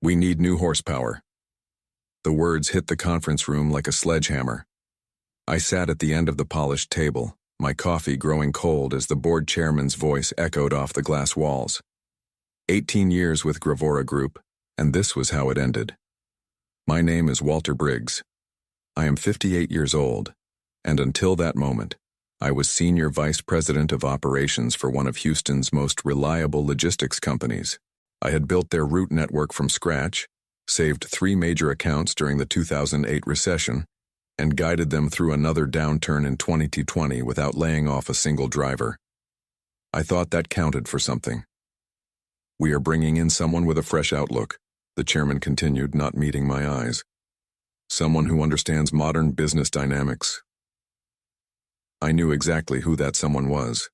We need new horsepower. The words hit the conference room like a sledgehammer. I sat at the end of the polished table, my coffee growing cold as the board chairman's voice echoed off the glass walls. 18 years with Gravora Group, and this was how it ended. My name is Walter Briggs. I am 58 years old, and until that moment, I was Senior Vice President of Operations for one of Houston's most reliable logistics companies. I had built their route network from scratch, saved 3 major accounts during the 2008 recession, and guided them through another downturn in 2020 without laying off a single driver. I thought that counted for something. We are bringing in someone with a fresh outlook, the chairman continued, not meeting my eyes. Someone who understands modern business dynamics. I knew exactly who that someone was.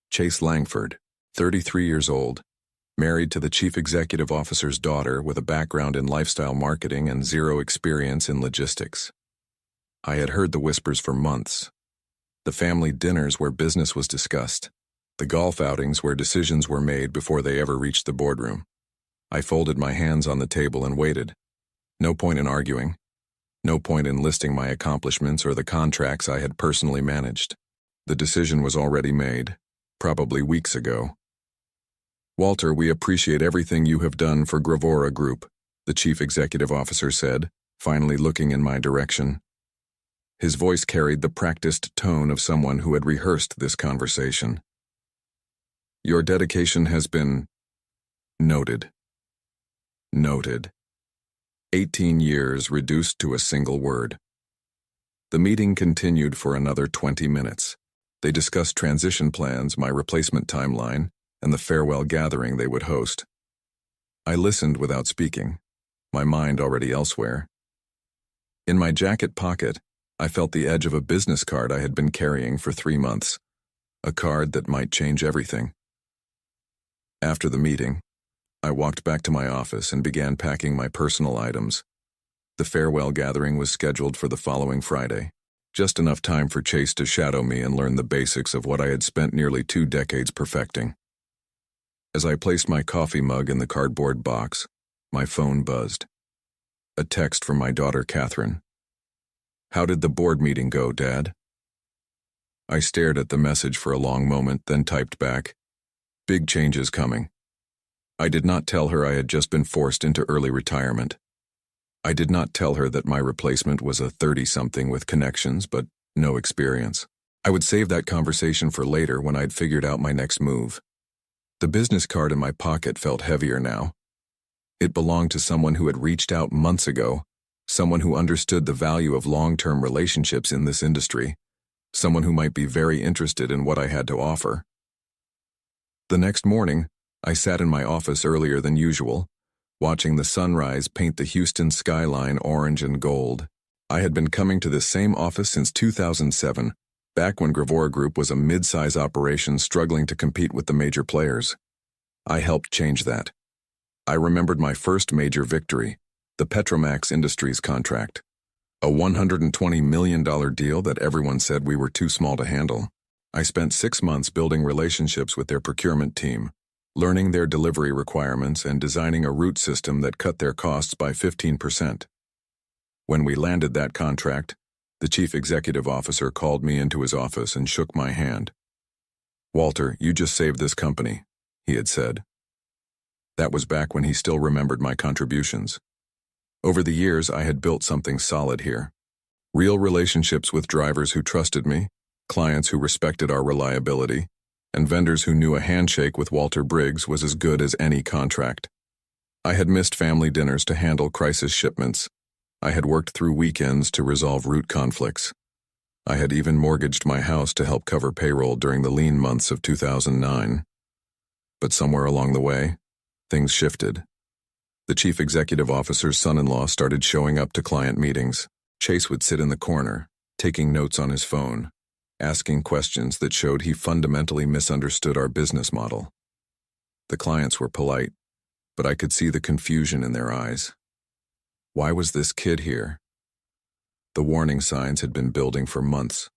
Chase Langford, 33 years old, married to the chief executive officer's daughter with a background in lifestyle marketing and zero experience in logistics. I had heard the whispers for months. The family dinners where business was discussed. The golf outings where decisions were made before they ever reached the boardroom. I folded my hands on the table and waited. No point in arguing. No point in listing my accomplishments or the contracts I had personally managed. The decision was already made, probably weeks ago. Walter, we appreciate everything you have done for Gravora Group, the chief executive officer said, finally looking in my direction. His voice carried the practiced tone of someone who had rehearsed this conversation. Your dedication has been noted. Noted. 18 years reduced to a single word. The meeting continued for another 20 minutes. They discussed transition plans, my replacement timeline, and the farewell gathering they would host. I listened without speaking, my mind already elsewhere. In my jacket pocket, I felt the edge of a business card I had been carrying for 3 months, a card that might change everything. After the meeting, I walked back to my office and began packing my personal items. The farewell gathering was scheduled for the following Friday, just enough time for Chase to shadow me and learn the basics of what I had spent nearly 2 decades perfecting. As I placed my coffee mug in the cardboard box, my phone buzzed. A text from my daughter, Catherine. How did the board meeting go, Dad? I stared at the message for a long moment, then typed back, big changes coming. I did not tell her I had just been forced into early retirement. I did not tell her that my replacement was a 30-something with connections but no experience. I would save that conversation for later when I'd figured out my next move. The business card in my pocket felt heavier now. It belonged to someone who had reached out months ago, someone who understood the value of long-term relationships in this industry, someone who might be very interested in what I had to offer. The next morning, I sat in my office earlier than usual, watching the sunrise paint the Houston skyline orange and gold. I had been coming to this same office since 2007, back when Gravora Group was a mid-size operation struggling to compete with the major players. I helped change that. I remembered my first major victory, the Petromax Industries contract, a $120 million deal that everyone said we were too small to handle. I spent 6 months building relationships with their procurement team, learning their delivery requirements and designing a route system that cut their costs by 15%. When we landed that contract, the chief executive officer called me into his office and shook my hand. Walter, you just saved this company, he had said. That was back when he still remembered my contributions. Over the years, I had built something solid here. Real relationships with drivers who trusted me, clients who respected our reliability, and vendors who knew a handshake with Walter Briggs was as good as any contract. I had missed family dinners to handle crisis shipments. I had worked through weekends to resolve route conflicts. I had even mortgaged my house to help cover payroll during the lean months of 2009. But somewhere along the way, things shifted. The chief executive officer's son-in-law started showing up to client meetings. Chase would sit in the corner, taking notes on his phone, asking questions that showed he fundamentally misunderstood our business model. The clients were polite, but I could see the confusion in their eyes. Why was this kid here? The warning signs had been building for months.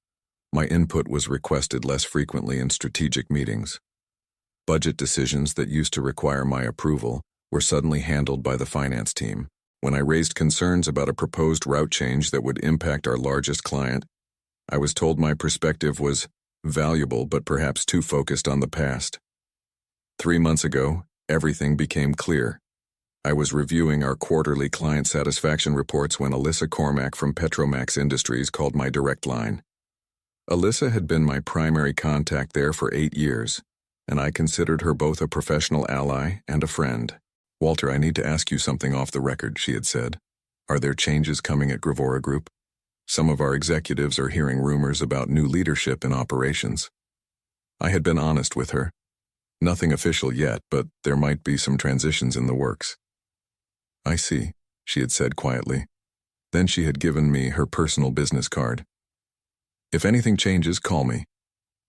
My input was requested less frequently in strategic meetings. Budget decisions that used to require my approval were suddenly handled by the finance team. When I raised concerns about a proposed route change that would impact our largest client, I was told my perspective was valuable but perhaps too focused on the past. 3 months ago, everything became clear. I was reviewing our quarterly client satisfaction reports when Alyssa Cormack from Petromax Industries called my direct line. Alyssa had been my primary contact there for 8 years, and I considered her both a professional ally and a friend. "Walter, I need to ask you something off the record," she had said. "Are there changes coming at Gravora Group? Some of our executives are hearing rumors about new leadership in operations." I had been honest with her. Nothing official yet, but there might be some transitions in the works. "I see," she had said quietly. Then she had given me her personal business card. "If anything changes, call me.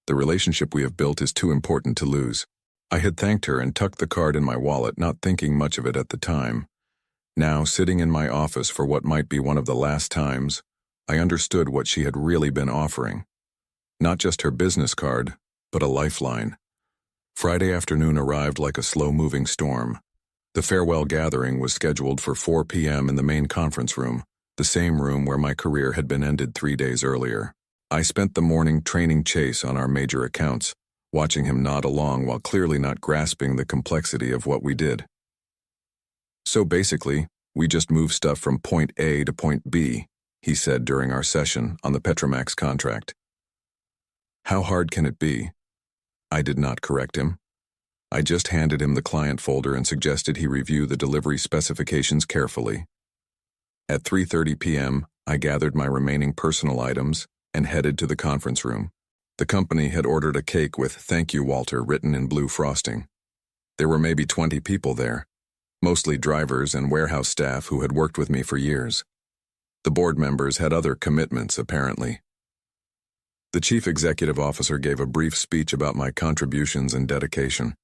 The relationship we have built is too important to lose." I had thanked her and tucked the card in my wallet, not thinking much of it at the time. Now, sitting in my office for what might be one of the last times, I understood what she had really been offering. Not just her business card, but a lifeline. Friday afternoon arrived like a slow-moving storm. The farewell gathering was scheduled for 4 p.m. in the main conference room, the same room where my career had been ended 3 days earlier. I spent the morning training Chase on our major accounts, watching him nod along while clearly not grasping the complexity of what we did. "So basically, we just move stuff from point A to point B," he said during our session on the Petromax contract. "How hard can it be?" I did not correct him. I just handed him the client folder and suggested he review the delivery specifications carefully. At 3:30 p.m., I gathered my remaining personal items and headed to the conference room. The company had ordered a cake with "Thank you, Walter" written in blue frosting. There were maybe 20 people there, mostly drivers and warehouse staff who had worked with me for years. The board members had other commitments, apparently. The chief executive officer gave a brief speech about my contributions and dedication.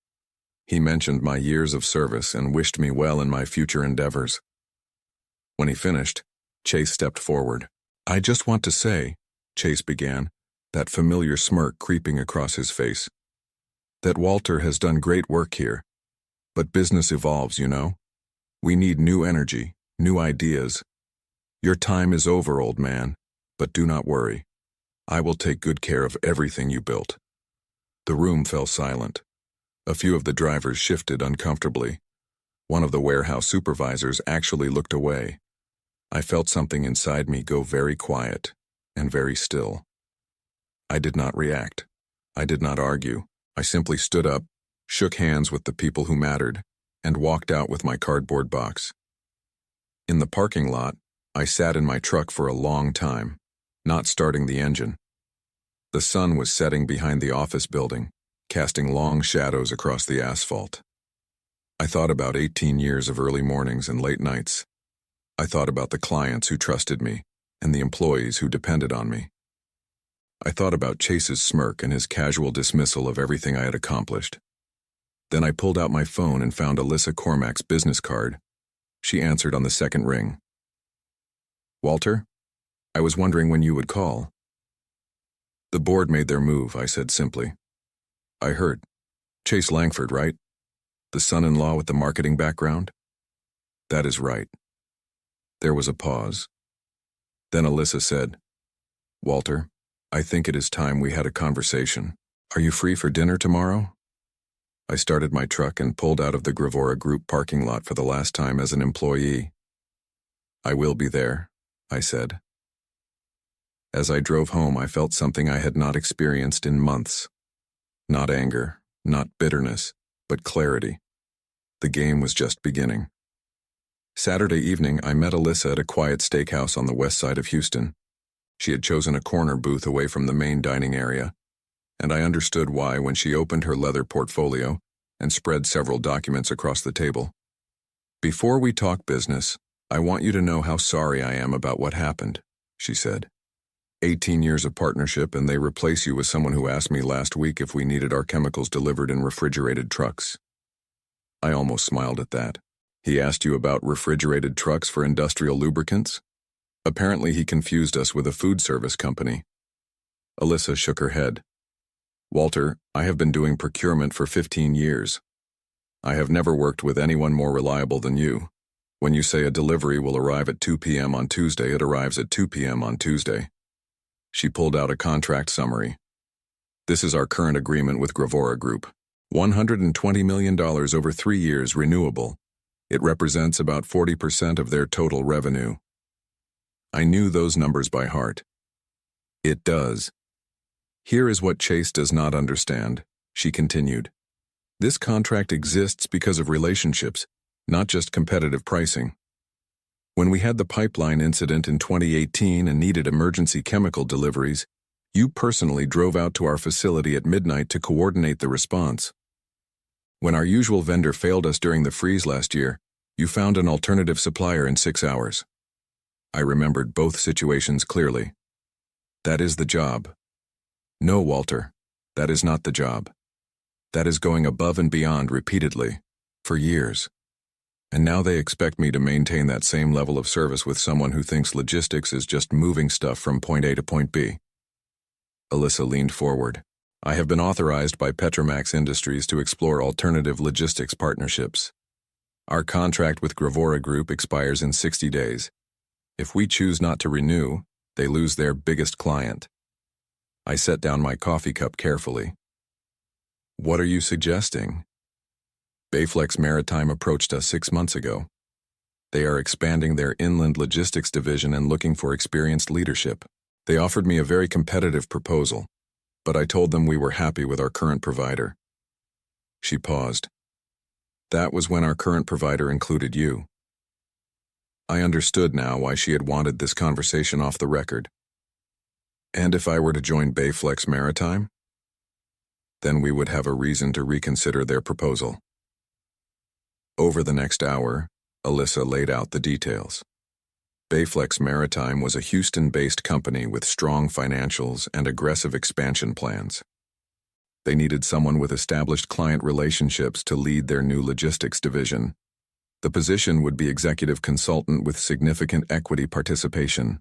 He mentioned my years of service and wished me well in my future endeavors. When he finished, Chase stepped forward. "I just want to say," Chase began, that familiar smirk creeping across his face, "that Walter has done great work here. But business evolves, you know. We need new energy, new ideas. Your time is over, old man, but do not worry. I will take good care of everything you built." The room fell silent. A few of the drivers shifted uncomfortably. One of the warehouse supervisors actually looked away. I felt something inside me go very quiet and very still. I did not react. I did not argue. I simply stood up, shook hands with the people who mattered, and walked out with my cardboard box. In the parking lot, I sat in my truck for a long time, not starting the engine. The sun was setting behind the office building, casting long shadows across the asphalt. I thought about 18 years of early mornings and late nights. I thought about the clients who trusted me and the employees who depended on me. I thought about Chase's smirk and his casual dismissal of everything I had accomplished. Then I pulled out my phone and found Alyssa Cormack's business card. She answered on the second ring. "Walter, I was wondering when you would call." "The board made their move," I said simply. "I heard. Chase Langford, right? The son-in-law with the marketing background?" "That is right." There was a pause. Then Alyssa said, "Walter, I think it is time we had a conversation. Are you free for dinner tomorrow?" I started my truck and pulled out of the Gravora Group parking lot for the last time as an employee. "I will be there," I said. As I drove home, I felt something I had not experienced in months. Not anger, not bitterness, but clarity. The game was just beginning. Saturday evening, I met Alyssa at a quiet steakhouse on the west side of Houston. She had chosen a corner booth away from the main dining area, and I understood why when she opened her leather portfolio and spread several documents across the table. "Before we talk business, I want you to know how sorry I am about what happened," she said. 18 years of partnership, and they replace you with someone who asked me last week if we needed our chemicals delivered in refrigerated trucks. I almost smiled at that. "He asked you about refrigerated trucks for industrial lubricants?" Apparently he confused us with a food service company. Alyssa shook her head. "Walter, I have been doing procurement for 15 years. I have never worked with anyone more reliable than you. When you say a delivery will arrive at 2 p.m. on Tuesday, it arrives at 2 p.m. on Tuesday. She pulled out a contract summary. This is our current agreement with Gravora Group. $120 million over 3 years, renewable. It represents about 40% of their total revenue. I knew those numbers by heart. It does. Here is what Chase does not understand, she continued. This contract exists because of relationships, not just competitive pricing. When we had the pipeline incident in 2018 and needed emergency chemical deliveries, you personally drove out to our facility at midnight to coordinate the response. When our usual vendor failed us during the freeze last year, you found an alternative supplier in 6 hours. I remembered both situations clearly. That is the job. No, Walter, that is not the job. That is going above and beyond repeatedly, for years. And now they expect me to maintain that same level of service with someone who thinks logistics is just moving stuff from point A to point B. Alyssa leaned forward. I have been authorized by Petromax Industries to explore alternative logistics partnerships. Our contract with Gravora Group expires in 60 days. If we choose not to renew, they lose their biggest client. I set down my coffee cup carefully. What are you suggesting? Bayflex Maritime approached us 6 months ago. They are expanding their inland logistics division and looking for experienced leadership. They offered me a very competitive proposal, but I told them we were happy with our current provider. She paused. That was when our current provider included you. I understood now why she had wanted this conversation off the record. And if I were to join Bayflex Maritime? Then we would have a reason to reconsider their proposal. Over the next hour, Alyssa laid out the details. Bayflex Maritime was a Houston-based company with strong financials and aggressive expansion plans. They needed someone with established client relationships to lead their new logistics division. The position would be executive consultant with significant equity participation.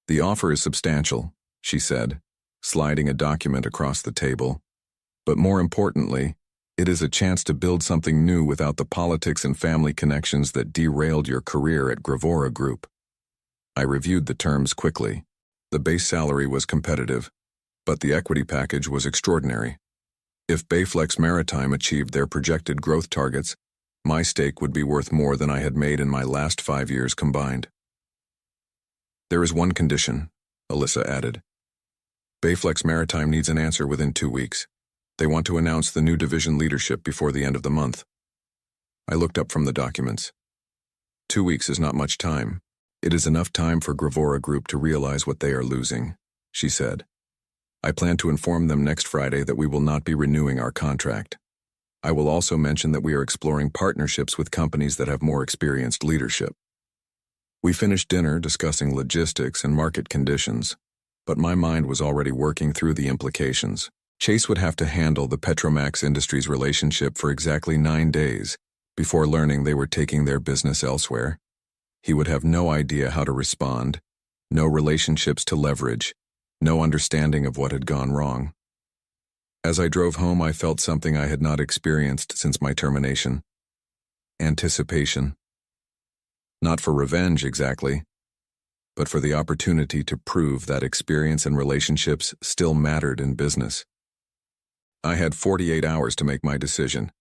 The offer is substantial, she said, sliding a document across the table. But more importantly, it is a chance to build something new without the politics and family connections that derailed your career at Gravora Group. I reviewed the terms quickly. The base salary was competitive, but the equity package was extraordinary. If Bayflex Maritime achieved their projected growth targets, my stake would be worth more than I had made in my last 5 years combined. There is one condition, Alyssa added. Bayflex Maritime needs an answer within 2 weeks. They want to announce the new division leadership before the end of the month. I looked up from the documents. 2 weeks is not much time. It is enough time for Gravora Group to realize what they are losing, she said. I plan to inform them next Friday that we will not be renewing our contract. I will also mention that we are exploring partnerships with companies that have more experienced leadership. We finished dinner discussing logistics and market conditions, but my mind was already working through the implications. Chase would have to handle the Petromax Industries relationship for exactly 9 days before learning they were taking their business elsewhere. He would have no idea how to respond, no relationships to leverage, no understanding of what had gone wrong. As I drove home, I felt something I had not experienced since my termination. Anticipation. Not for revenge exactly, but for the opportunity to prove that experience and relationships still mattered in business. I had 48 hours to make my decision,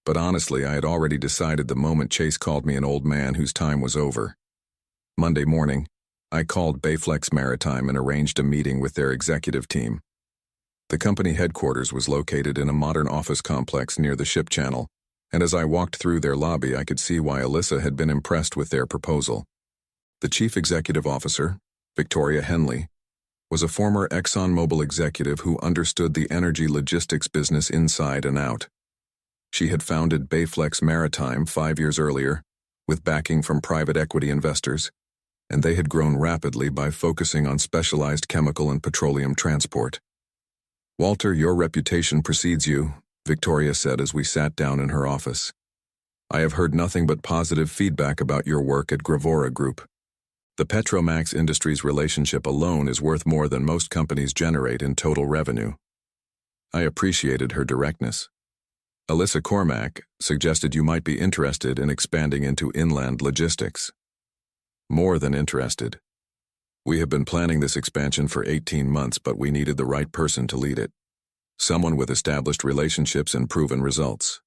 but honestly, I had already decided the moment Chase called me an old man whose time was over. Monday morning, I called Bayflex Maritime and arranged a meeting with their executive team. The company headquarters was located in a modern office complex near the ship channel, and as I walked through their lobby, I could see why Alyssa had been impressed with their proposal. The chief executive officer, Victoria Henley, was a former ExxonMobil executive who understood the energy logistics business inside and out. She had founded Bayflex Maritime 5 years earlier, with backing from private equity investors, and they had grown rapidly by focusing on specialized chemical and petroleum transport. Walter, your reputation precedes you, Victoria said as we sat down in her office. I have heard nothing but positive feedback about your work at Gravora Group. The Petromax Industries relationship alone is worth more than most companies generate in total revenue. I appreciated her directness. Alyssa Cormack suggested you might be interested in expanding into inland logistics. More than interested. We have been planning this expansion for 18 months, but we needed the right person to lead it. Someone with established relationships and proven results.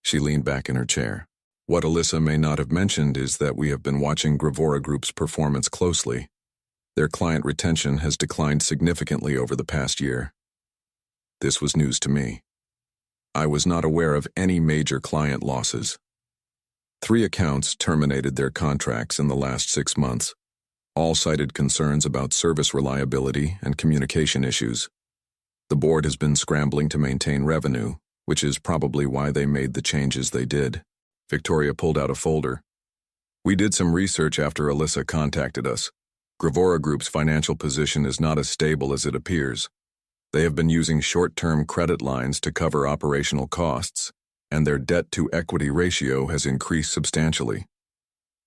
She leaned back in her chair. What Alyssa may not have mentioned is that we have been watching Gravora Group's performance closely. Their client retention has declined significantly over the past year. This was news to me. I was not aware of any major client losses. 3 accounts terminated their contracts in the last 6 months. All cited concerns about service reliability and communication issues. The board has been scrambling to maintain revenue, which is probably why they made the changes they did. Victoria pulled out a folder. We did some research after Alyssa contacted us. Gravora Group's financial position is not as stable as it appears. They have been using short-term credit lines to cover operational costs, and their debt-to-equity ratio has increased substantially.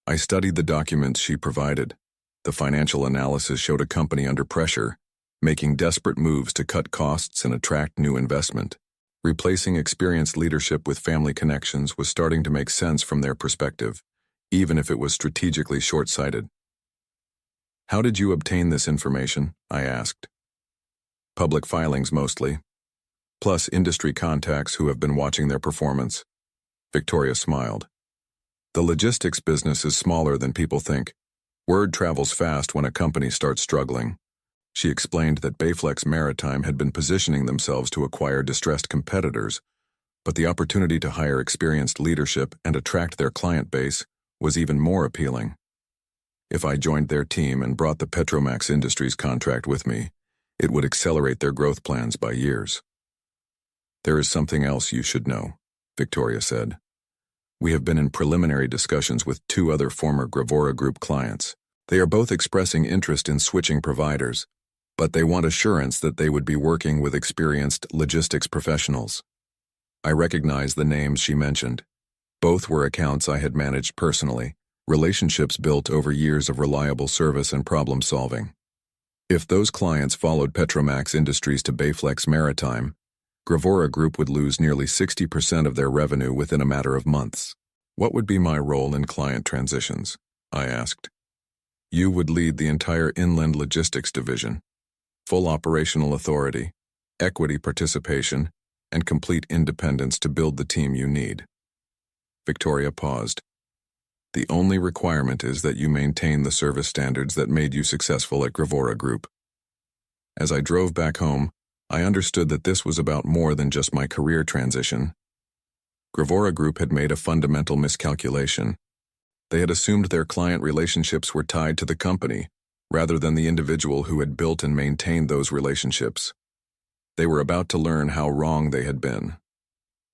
I studied the documents she provided. The financial analysis showed a company under pressure, making desperate moves to cut costs and attract new investment. Replacing experienced leadership with family connections was starting to make sense from their perspective, even if it was strategically short-sighted. How did you obtain this information? I asked. Public filings mostly, plus industry contacts who have been watching their performance. Victoria smiled. The logistics business is smaller than people think. Word travels fast when a company starts struggling. She explained that Bayflex Maritime had been positioning themselves to acquire distressed competitors, but the opportunity to hire experienced leadership and attract their client base was even more appealing. If I joined their team and brought the Petromax Industries contract with me, it would accelerate their growth plans by years. There is something else you should know, Victoria said. We have been in preliminary discussions with 2 other former Gravora Group clients. They are both expressing interest in switching providers, but they want assurance that they would be working with experienced logistics professionals. I recognize the names she mentioned. Both were accounts I had managed personally, relationships built over years of reliable service and problem solving. If those clients followed Petromax Industries to Bayflex Maritime, Gravora Group would lose nearly 60% of their revenue within a matter of months. What would be my role in client transitions? I asked. You would lead the entire inland logistics division. Full operational authority, equity participation, and complete independence to build the team you need. Victoria paused. The only requirement is that you maintain the service standards that made you successful at Gravora Group. As I drove back home, I understood that this was about more than just my career transition. Gravora Group had made a fundamental miscalculation. They had assumed their client relationships were tied to the company, rather than the individual who had built and maintained those relationships. They were about to learn how wrong they had been.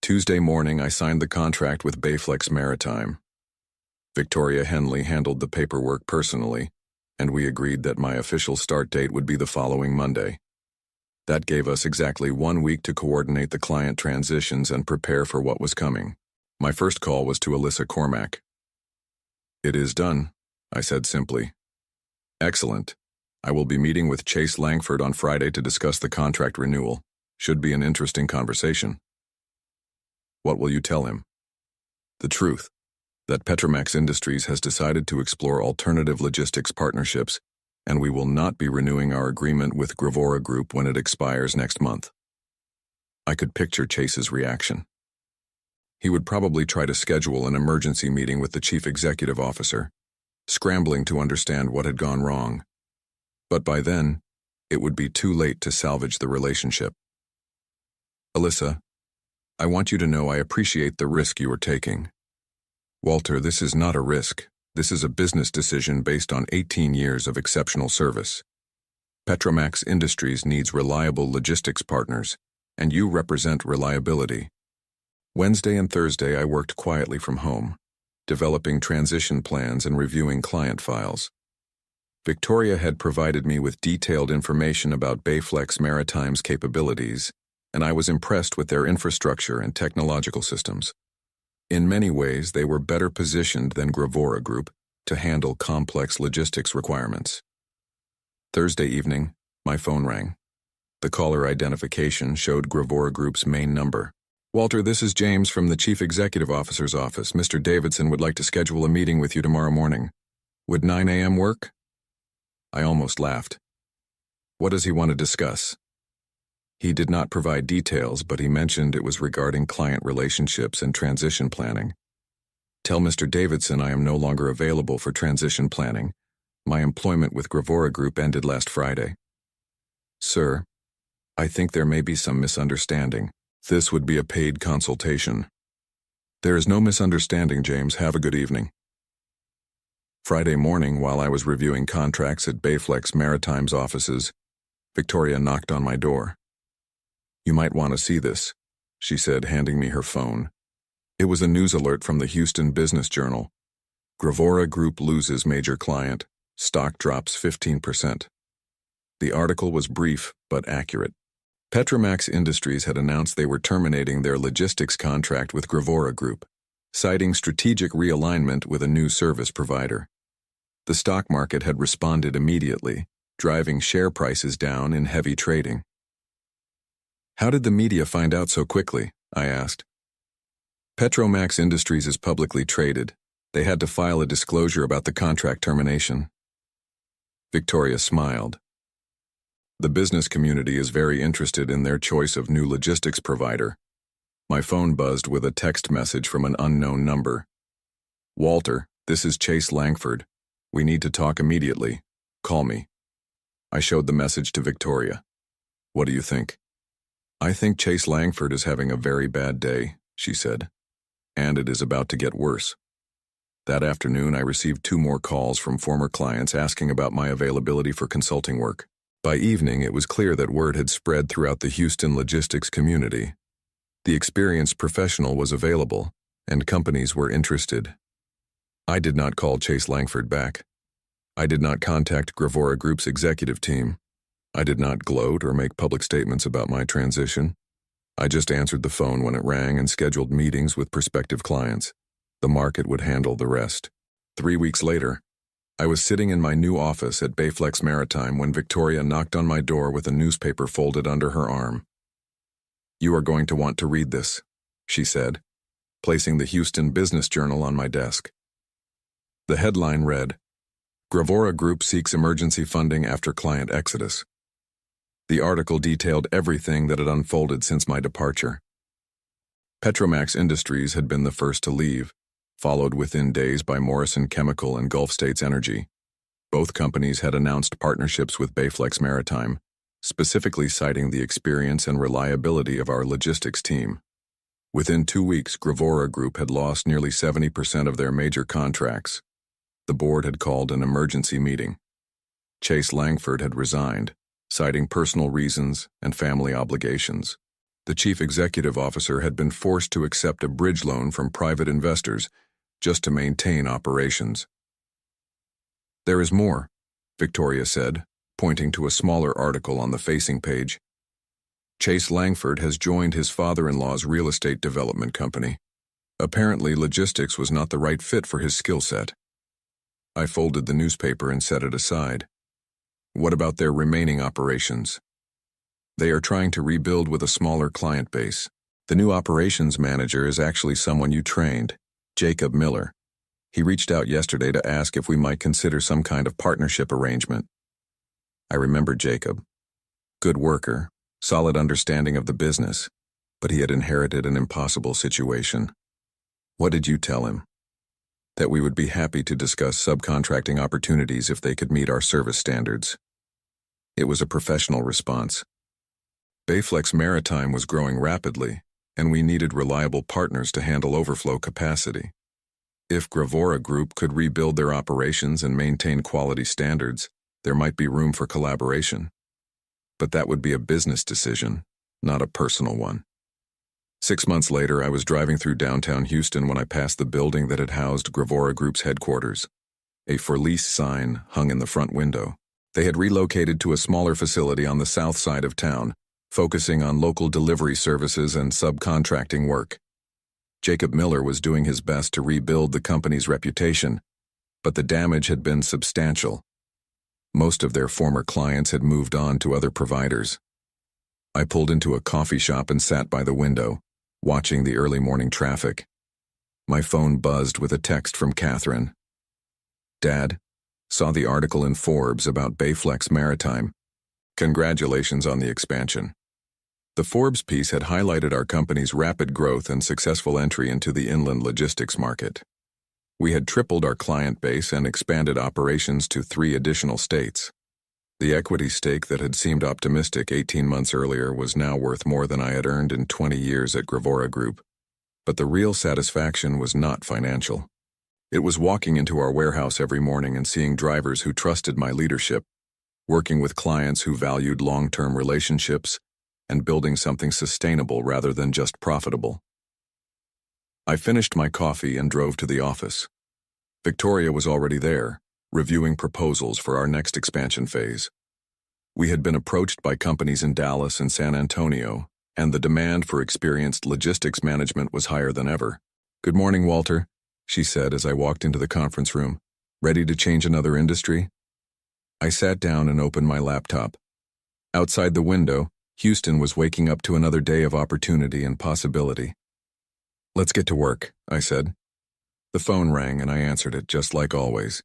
Tuesday morning, I signed the contract with Bayflex Maritime. Victoria Henley handled the paperwork personally, and we agreed that my official start date would be the following Monday. That gave us exactly 1 week to coordinate the client transitions and prepare for what was coming. My first call was to Alyssa Cormack. It is done, I said simply. Excellent. I will be meeting with Chase Langford on Friday to discuss the contract renewal. Should be an interesting conversation. What will you tell him? The truth. That Petromax Industries has decided to explore alternative logistics partnerships, and we will not be renewing our agreement with Gravora Group when it expires next month. I could picture Chase's reaction. He would probably try to schedule an emergency meeting with the chief executive officer, scrambling to understand what had gone wrong. But by then, it would be too late to salvage the relationship. Alyssa, I want you to know I appreciate the risk you are taking. Walter, this is not a risk. This is a business decision based on 18 years of exceptional service. Petromax Industries needs reliable logistics partners, and you represent reliability. Wednesday and Thursday I worked quietly from home, developing transition plans and reviewing client files. Victoria had provided me with detailed information about Bayflex Maritime's capabilities, and I was impressed with their infrastructure and technological systems. In many ways, they were better positioned than Gravora Group to handle complex logistics requirements. Thursday evening, my phone rang. The caller identification showed Gravora Group's main number. Walter, this is James from the Chief Executive Officer's office. Mr. Davidson would like to schedule a meeting with you tomorrow morning. Would 9 a.m. work? I almost laughed. What does he want to discuss? He did not provide details, but he mentioned it was regarding client relationships and transition planning. Tell Mr. Davidson I am no longer available for transition planning. My employment with Gravora Group ended last Friday. Sir, I think there may be some misunderstanding. This would be a paid consultation. There is no misunderstanding, James. Have a good evening. Friday morning, while I was reviewing contracts at Bayflex Maritime's offices, Victoria knocked on my door. You might want to see this, she said, handing me her phone. It was a news alert from the Houston Business Journal. Gravora Group loses major client. Stock drops 15%. The article was brief but accurate. Petromax Industries had announced they were terminating their logistics contract with Gravora Group, citing strategic realignment with a new service provider. The stock market had responded immediately, driving share prices down in heavy trading. How did the media find out so quickly? I asked. Petromax Industries is publicly traded. They had to file a disclosure about the contract termination. Victoria smiled. The business community is very interested in their choice of new logistics provider. My phone buzzed with a text message from an unknown number. Walter, this is Chase Langford. We need to talk immediately. Call me. I showed the message to Victoria. What do you think? I think Chase Langford is having a very bad day, she said. And it is about to get worse. That afternoon, I received 2 more calls from former clients asking about my availability for consulting work. By evening, it was clear that word had spread throughout the Houston logistics community. The experienced professional was available, and companies were interested. I did not call Chase Langford back. I did not contact Gravora Group's executive team. I did not gloat or make public statements about my transition. I just answered the phone when it rang and scheduled meetings with prospective clients. The market would handle the rest. 3 weeks later, I was sitting in my new office at Bayflex Maritime when Victoria knocked on my door with a newspaper folded under her arm. You are going to want to read this, she said, placing the Houston Business Journal on my desk. The headline read, Gravora Group seeks emergency funding after client exodus. The article detailed everything that had unfolded since my departure. Petromax Industries had been the first to leave, followed within days by Morrison Chemical and Gulf States Energy. Both companies had announced partnerships with Bayflex Maritime, specifically citing the experience and reliability of our logistics team. Within 2 weeks, Gravora Group had lost nearly 70% of their major contracts. The board had called an emergency meeting. Chase Langford had resigned, citing personal reasons and family obligations. The chief executive officer had been forced to accept a bridge loan from private investors just to maintain operations. There is more, Victoria said, pointing to a smaller article on the facing page. Chase Langford has joined his father-in-law's real estate development company. Apparently, logistics was not the right fit for his skill set. I folded the newspaper and set it aside. What about their remaining operations? They are trying to rebuild with a smaller client base. The new operations manager is actually someone you trained, Jacob Miller. He reached out yesterday to ask if we might consider some kind of partnership arrangement. I remembered Jacob. Good worker, solid understanding of the business, but he had inherited an impossible situation. What did you tell him? That we would be happy to discuss subcontracting opportunities if they could meet our service standards. It was a professional response. Bayflex Maritime was growing rapidly, and we needed reliable partners to handle overflow capacity. If Gravora Group could rebuild their operations and maintain quality standards, there might be room for collaboration. But that would be a business decision, not a personal one. 6 months later, I was driving through downtown Houston when I passed the building that had housed Gravora Group's headquarters. A for lease sign hung in the front window. They had relocated to a smaller facility on the south side of town, focusing on local delivery services and subcontracting work. Jacob Miller was doing his best to rebuild the company's reputation, but the damage had been substantial. Most of their former clients had moved on to other providers. I pulled into a coffee shop and sat by the window, watching the early morning traffic. My phone buzzed with a text from Catherine. Dad, saw the article in Forbes about Bayflex Maritime. Congratulations on the expansion. The Forbes piece had highlighted our company's rapid growth and successful entry into the inland logistics market. We had tripled our client base and expanded operations to 3 additional states. The equity stake that had seemed optimistic 18 months earlier was now worth more than I had earned in 20 years at Gravora Group. But the real satisfaction was not financial. It was walking into our warehouse every morning and seeing drivers who trusted my leadership, working with clients who valued long-term relationships, and building something sustainable rather than just profitable. I finished my coffee and drove to the office. Victoria was already there, reviewing proposals for our next expansion phase. We had been approached by companies in Dallas and San Antonio, and the demand for experienced logistics management was higher than ever. "Good morning, Walter," she said as I walked into the conference room. "Ready to change another industry?" I sat down and opened my laptop. Outside the window, Houston was waking up to another day of opportunity and possibility. "Let's get to work," I said. The phone rang and I answered it just like always.